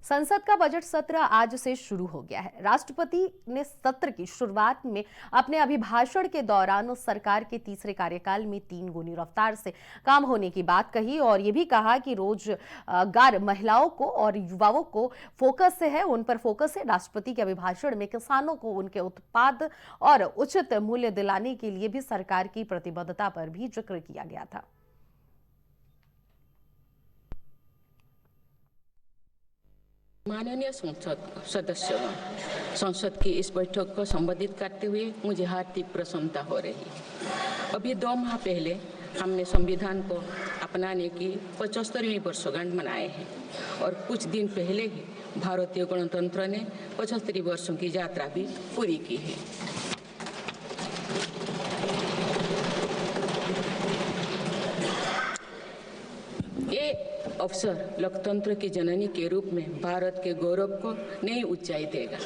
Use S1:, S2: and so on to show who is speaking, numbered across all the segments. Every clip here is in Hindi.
S1: संसद का बजट सत्र आज से शुरू हो गया है। राष्ट्रपति ने सत्र की शुरुआत में अपने अभिभाषण के दौरान सरकार के तीसरे कार्यकाल में 3 गुनी रफ्तार से काम होने की बात कही और ये भी कहा कि रोजगार महिलाओं को और युवाओं को फोकस है, उन पर फोकस है। राष्ट्रपति के अभिभाषण में किसानों को उनके उत्पाद और उचित मूल्य दिलाने के लिए भी सरकार की प्रतिबद्धता पर भी जिक्र किया गया था।
S2: माननीय संसद सदस्यों, संसद की इस बैठक को संबोधित करते हुए मुझे हार्दिक प्रसन्नता हो रही है। अभी 2 माह पहले हमने संविधान को अपनाने की 75वीं वर्षगांठ मनाए हैं और कुछ दिन पहले ही भारतीय गणतंत्र ने 75 वर्षों की यात्रा भी पूरी की है। ये अवसर लोकतंत्र की जननी के रूप में भारत के गौरव को नई ऊंचाई देगा।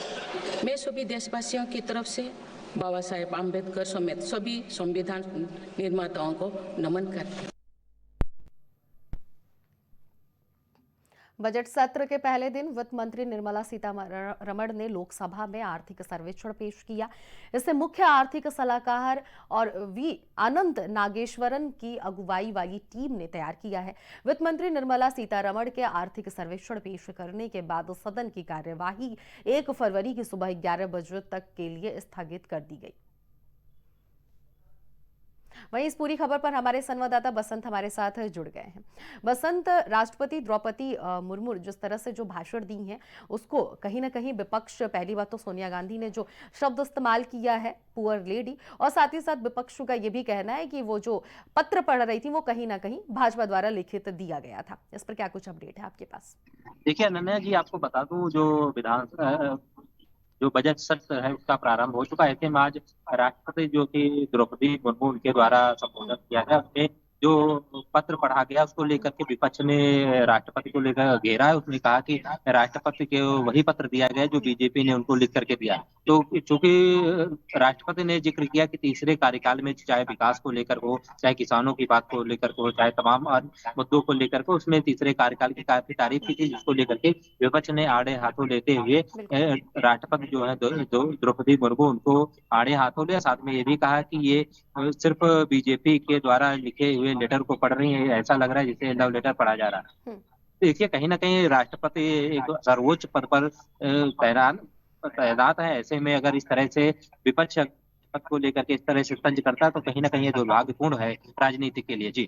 S2: मैं सभी देशवासियों की तरफ से बाबा साहेब आम्बेडकर समेत सभी संविधान निर्माताओं को नमन करती हूं।
S1: बजट सत्र के पहले दिन वित्त मंत्री निर्मला सीतारमण ने लोकसभा में आर्थिक सर्वेक्षण पेश किया। इससे मुख्य आर्थिक सलाहकार और वी आनंद नागेश्वरन की अगुवाई वाली टीम ने तैयार किया है। वित्त मंत्री निर्मला सीतारमण के आर्थिक सर्वेक्षण पेश करने के बाद सदन की कार्यवाही 1 फरवरी की सुबह 11 बजे तक के लिए स्थगित कर दी गई। वहीं इस पूरी खबर पर हमारे संवाददाता बसंत हमारे साथ जुड़ गए हैं। बसंत, राष्ट्रपति द्रौपदी मुर्मू जिस तरह से जो भाषण दी हैं उसको कहीं ना कहीं विपक्ष, पहली बात तो सोनिया गांधी ने जो शब्द इस्तेमाल किया है पुअर लेडी, और साथ ही साथ विपक्ष का ये भी कहना है कि वो जो पत्र पढ़ रही थी वो कहीं ना कहीं भाजपा द्वारा लिखित दिया गया था। इस पर क्या कुछ अपडेट है आपके पास?
S3: देखिए अनन्या जी, आपको बता दूं जो बजट सत्र है उसका प्रारंभ हो चुका है। ऐसे में आज राष्ट्रपति जो कि द्रौपदी मुर्मू उनके द्वारा संबोधन किया गया, उसमें जो पत्र पढ़ा गया उसको लेकर के विपक्ष ने राष्ट्रपति को लेकर घेरा है। उसने कहा कि राष्ट्रपति के वही पत्र दिया गया जो बीजेपी ने उनको लिख करके दिया। तो चूंकि राष्ट्रपति ने जिक्र किया कि तीसरे कार्यकाल में चाहे विकास को लेकर हो, चाहे किसानों की बात को लेकर हो, चाहे तमाम अन्य मुद्दों को लेकर हो, उसमें तीसरे कार्यकाल की काफी तारीफ की थी, जिसको लेकर के विपक्ष ने आड़े हाथों लेते हुए राष्ट्रपति जो है द्रौपदी मुर्मू उनको आड़े हाथों लिया। साथ में ये भी कहा कि ये सिर्फ बीजेपी के द्वारा लिखे हुए लेटर को पढ़ रही है, ऐसा लग रहा है जैसे लव लेटर पढ़ा जा रहा है। देखिए कहीं ना कहीं राष्ट्रपति एक सर्वोच्च पद पर तैनात है। ऐसे में अगर इस तरह से विपक्ष पद को लेकर के इस तरह से तंज करता है तो कहीं ना कहीं ये दुर्भाग्यपूर्ण है राजनीति के लिए। जी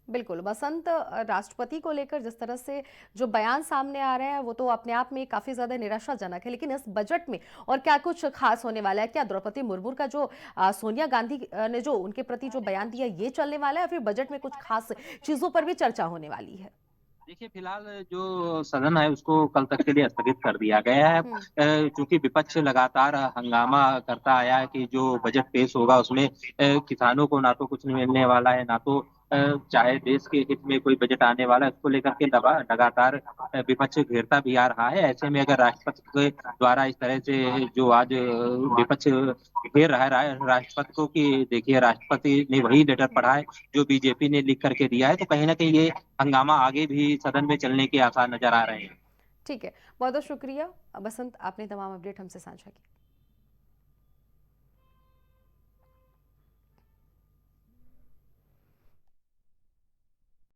S1: बिल्कुल बसंत, राष्ट्रपति को लेकर जिस तरह से जो बयान सामने आ रहे हैं वो तो अपने आप में काफी ज्यादा निराशाजनक है, लेकिन इस बजट में और क्या कुछ खास होने वाला है? क्या द्रौपदी मुर्मू का जो सोनिया गांधी ने जो उनके प्रति जो बयान दिया ये चलने वाला है, फिर बजट में कुछ खास चीजों पर भी चर्चा होने वाली है?
S3: देखिए फिलहाल जो सदन है उसको कल तक के लिए स्थगित कर दिया गया है। चूंकि विपक्ष लगातार हंगामा करता आया है कि जो बजट पेश होगा उसमें किसानों को ना तो कुछ मिलने वाला है, ना तो चाहे देश के हित में कोई बजट आने वाला है, उसको लेकर के लगातार विपक्ष घेरता भी आ रहा है। ऐसे में अगर राष्ट्रपति के द्वारा इस तरह से जो आज विपक्ष घेर रहा है राष्ट्रपति को कि देखिए राष्ट्रपति ने वही लेटर पढ़ा है जो बीजेपी ने लिख करके दिया है, तो कहीं ना कहीं ये हंगामा आगे भी सदन में चलने के आसार नजर आ रहे हैं।
S1: ठीक है, बहुत बहुत शुक्रिया बसंत, आपने तमाम अपडेट हमसे साझा की।